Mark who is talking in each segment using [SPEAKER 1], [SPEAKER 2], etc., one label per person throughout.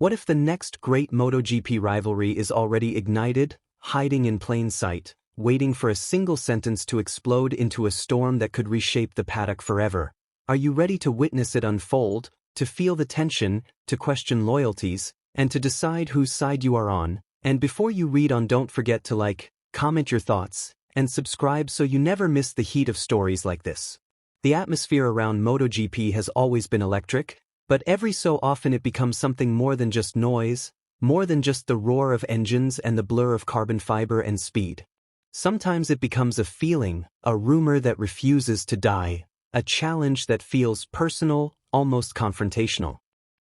[SPEAKER 1] What if the next great MotoGP rivalry is already ignited, hiding in plain sight, waiting for a single sentence to explode into a storm that could reshape the paddock forever? Are you ready to witness it unfold, to feel the tension, to question loyalties, and to decide whose side you are on? And before you read on, don't forget to like, comment your thoughts, and subscribe so you never miss the heat of stories like this. The atmosphere around MotoGP has always been electric, but every so often it becomes something more than just noise, more than just the roar of engines and the blur of carbon fiber and speed. Sometimes it becomes a feeling, a rumor that refuses to die, a challenge that feels personal, almost confrontational.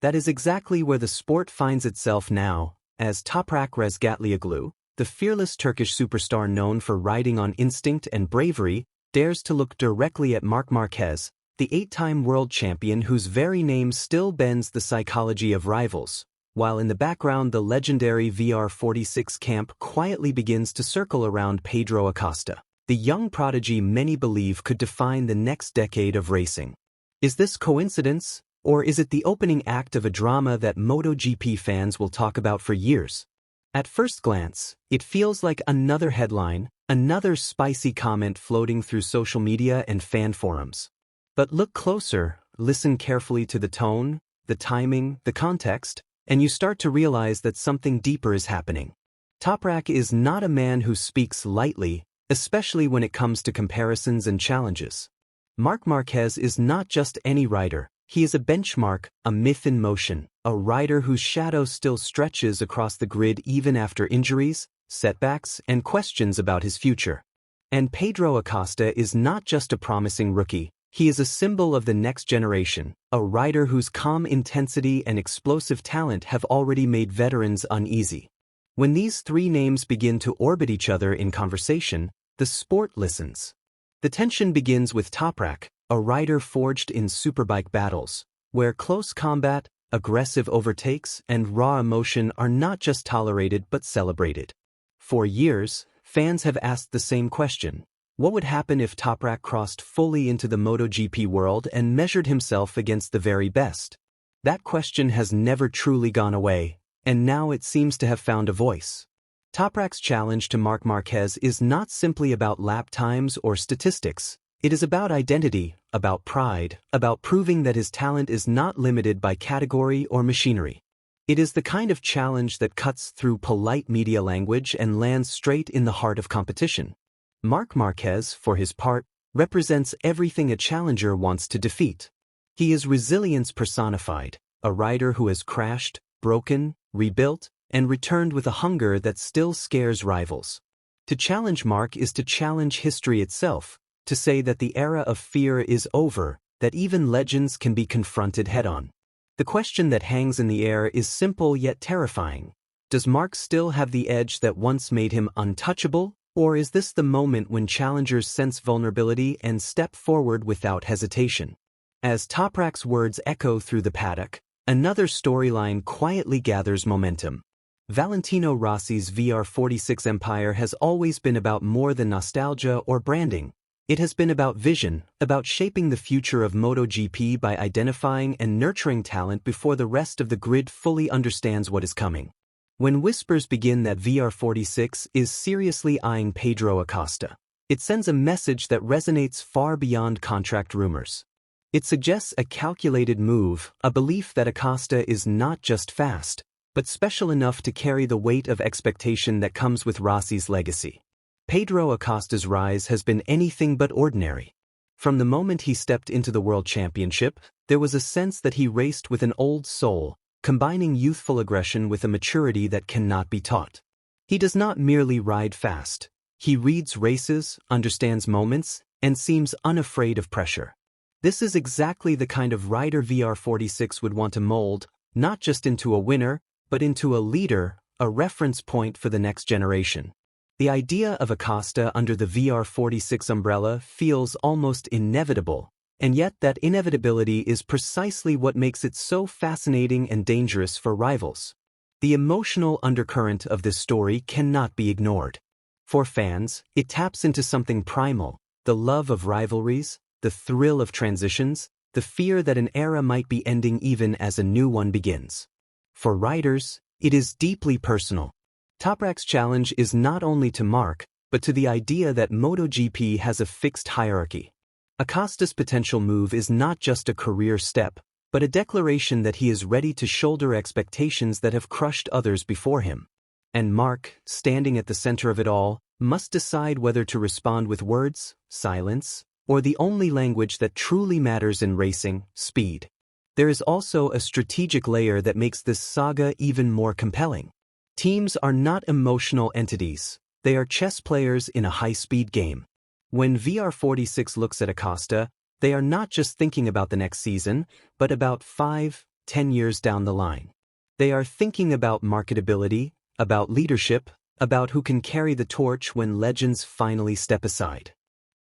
[SPEAKER 1] That is exactly where the sport finds itself now, as Toprak Razgatlioglu, the fearless Turkish superstar known for riding on instinct and bravery, dares to look directly at Marc Marquez, the 8-time world champion whose very name still bends the psychology of rivals, while in the background the legendary VR46 camp quietly begins to circle around Pedro Acosta, the young prodigy many believe could define the next decade of racing. Is this coincidence, or is it the opening act of a drama that MotoGP fans will talk about for years? At first glance, it feels like another headline, another spicy comment floating through social media and fan forums. But look closer, listen carefully to the tone, the timing, the context, and you start to realize that something deeper is happening. Toprak is not a man who speaks lightly, especially when it comes to comparisons and challenges. Marc Marquez is not just any rider, he is a benchmark, a myth in motion, a rider whose shadow still stretches across the grid even after injuries, setbacks, and questions about his future. And Pedro Acosta is not just a promising rookie, he is a symbol of the next generation, a rider whose calm intensity and explosive talent have already made veterans uneasy. When these three names begin to orbit each other in conversation, the sport listens. The tension begins with Toprak, a rider forged in superbike battles, where close combat, aggressive overtakes, and raw emotion are not just tolerated but celebrated. For years, fans have asked the same question. What would happen if Toprak crossed fully into the MotoGP world and measured himself against the very best? That question has never truly gone away, and now it seems to have found a voice. Toprak's challenge to Marc Marquez is not simply about lap times or statistics. It is about identity, about pride, about proving that his talent is not limited by category or machinery. It is the kind of challenge that cuts through polite media language and lands straight in the heart of competition. Marc Marquez, for his part, represents everything a challenger wants to defeat. He is resilience personified, a rider who has crashed, broken, rebuilt, and returned with a hunger that still scares rivals. To challenge Marc is to challenge history itself, to say that the era of fear is over, that even legends can be confronted head-on. The question that hangs in the air is simple yet terrifying. Does Marc still have the edge that once made him untouchable? Or is this the moment when challengers sense vulnerability and step forward without hesitation? As Toprak's words echo through the paddock, another storyline quietly gathers momentum. Valentino Rossi's VR46 empire has always been about more than nostalgia or branding. It has been about vision, about shaping the future of MotoGP by identifying and nurturing talent before the rest of the grid fully understands what is coming. When whispers begin that VR46 is seriously eyeing Pedro Acosta, it sends a message that resonates far beyond contract rumors. It suggests a calculated move, a belief that Acosta is not just fast, but special enough to carry the weight of expectation that comes with Rossi's legacy. Pedro Acosta's rise has been anything but ordinary. From the moment he stepped into the World Championship, there was a sense that he raced with an old soul, combining youthful aggression with a maturity that cannot be taught. He does not merely ride fast. He reads races, understands moments, and seems unafraid of pressure. This is exactly the kind of rider VR46 would want to mold, not just into a winner, but into a leader, a reference point for the next generation. The idea of Acosta under the VR46 umbrella feels almost inevitable, and yet that inevitability is precisely what makes it so fascinating and dangerous for rivals. The emotional undercurrent of this story cannot be ignored. For fans, it taps into something primal, the love of rivalries, the thrill of transitions, the fear that an era might be ending even as a new one begins. For riders, it is deeply personal. Toprak's challenge is not only to Marc, but to the idea that MotoGP has a fixed hierarchy. Acosta's potential move is not just a career step, but a declaration that he is ready to shoulder expectations that have crushed others before him. And Marc, standing at the center of it all, must decide whether to respond with words, silence, or the only language that truly matters in racing, speed. There is also a strategic layer that makes this saga even more compelling. Teams are not emotional entities, they are chess players in a high-speed game. When VR46 looks at Acosta, they are not just thinking about the next season, but about 5, 10 years down the line. They are thinking about marketability, about leadership, about who can carry the torch when legends finally step aside.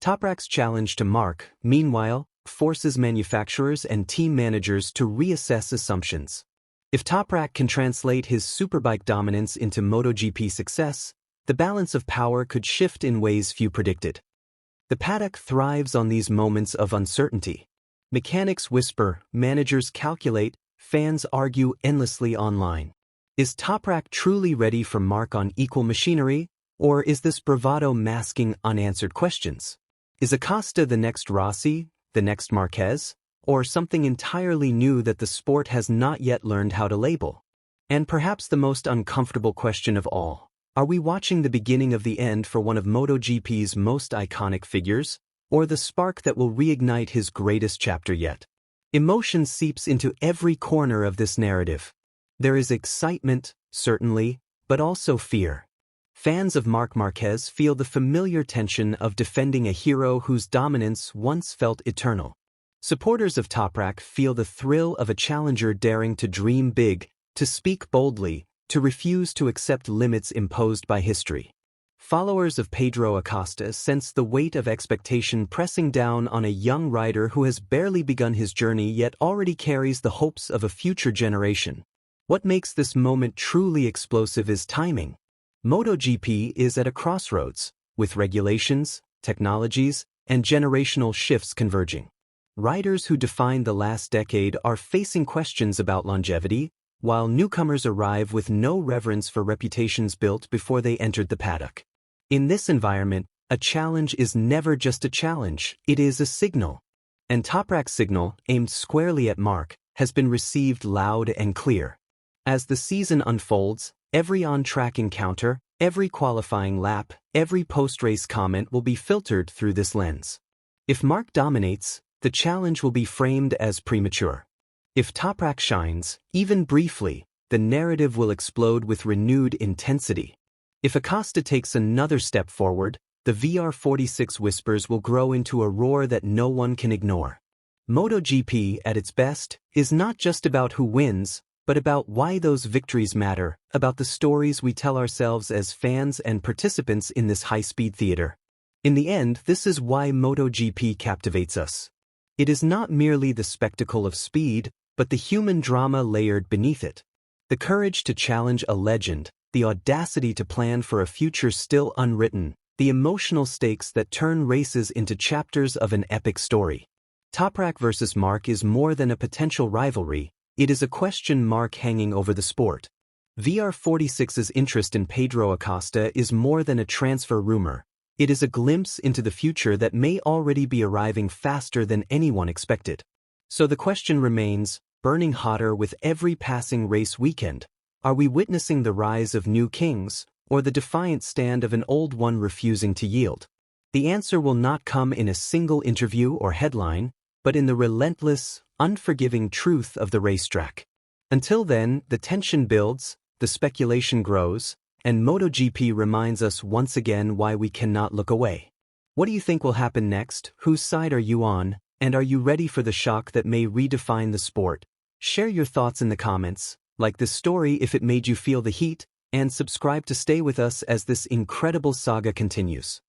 [SPEAKER 1] Toprak's challenge to Marc, meanwhile, forces manufacturers and team managers to reassess assumptions. If Toprak can translate his superbike dominance into MotoGP success, the balance of power could shift in ways few predicted. The paddock thrives on these moments of uncertainty. Mechanics whisper, managers calculate, fans argue endlessly online. Is Toprak truly ready for Marc on equal machinery, or is this bravado masking unanswered questions? Is Acosta the next Rossi, the next Marquez, or something entirely new that the sport has not yet learned how to label? And perhaps the most uncomfortable question of all, are we watching the beginning of the end for one of MotoGP's most iconic figures, or the spark that will reignite his greatest chapter yet? Emotion seeps into every corner of this narrative. There is excitement, certainly, but also fear. Fans of Marc Marquez feel the familiar tension of defending a hero whose dominance once felt eternal. Supporters of Toprak feel the thrill of a challenger daring to dream big, to speak boldly, to refuse to accept limits imposed by history. Followers of Pedro Acosta sense the weight of expectation pressing down on a young rider who has barely begun his journey yet already carries the hopes of a future generation. What makes this moment truly explosive is timing. MotoGP is at a crossroads, with regulations, technologies, and generational shifts converging. Riders who defined the last decade are facing questions about longevity, while newcomers arrive with no reverence for reputations built before they entered the paddock. In this environment, a challenge is never just a challenge, it is a signal. And Toprak's signal, aimed squarely at Marc, has been received loud and clear. As the season unfolds, every on-track encounter, every qualifying lap, every post-race comment will be filtered through this lens. If Marc dominates, the challenge will be framed as premature. If Toprak shines, even briefly, the narrative will explode with renewed intensity. If Acosta takes another step forward, the VR46 whispers will grow into a roar that no one can ignore. MotoGP, at its best, is not just about who wins, but about why those victories matter, about the stories we tell ourselves as fans and participants in this high-speed theater. In the end, this is why MotoGP captivates us. It is not merely the spectacle of speed, but the human drama layered beneath it. The courage to challenge a legend, the audacity to plan for a future still unwritten, the emotional stakes that turn races into chapters of an epic story. Toprak versus Marc is more than a potential rivalry, it is a question mark hanging over the sport. VR46's interest in Pedro Acosta is more than a transfer rumor. It is a glimpse into the future that may already be arriving faster than anyone expected. So the question remains, burning hotter with every passing race weekend. Are we witnessing the rise of new kings, or the defiant stand of an old one refusing to yield? The answer will not come in a single interview or headline, but in the relentless, unforgiving truth of the racetrack. Until then, the tension builds, the speculation grows, and MotoGP reminds us once again why we cannot look away. What do you think will happen next? Whose side are you on? And are you ready for the shock that may redefine the sport? Share your thoughts in the comments, like this story if it made you feel the heat, and subscribe to stay with us as this incredible saga continues.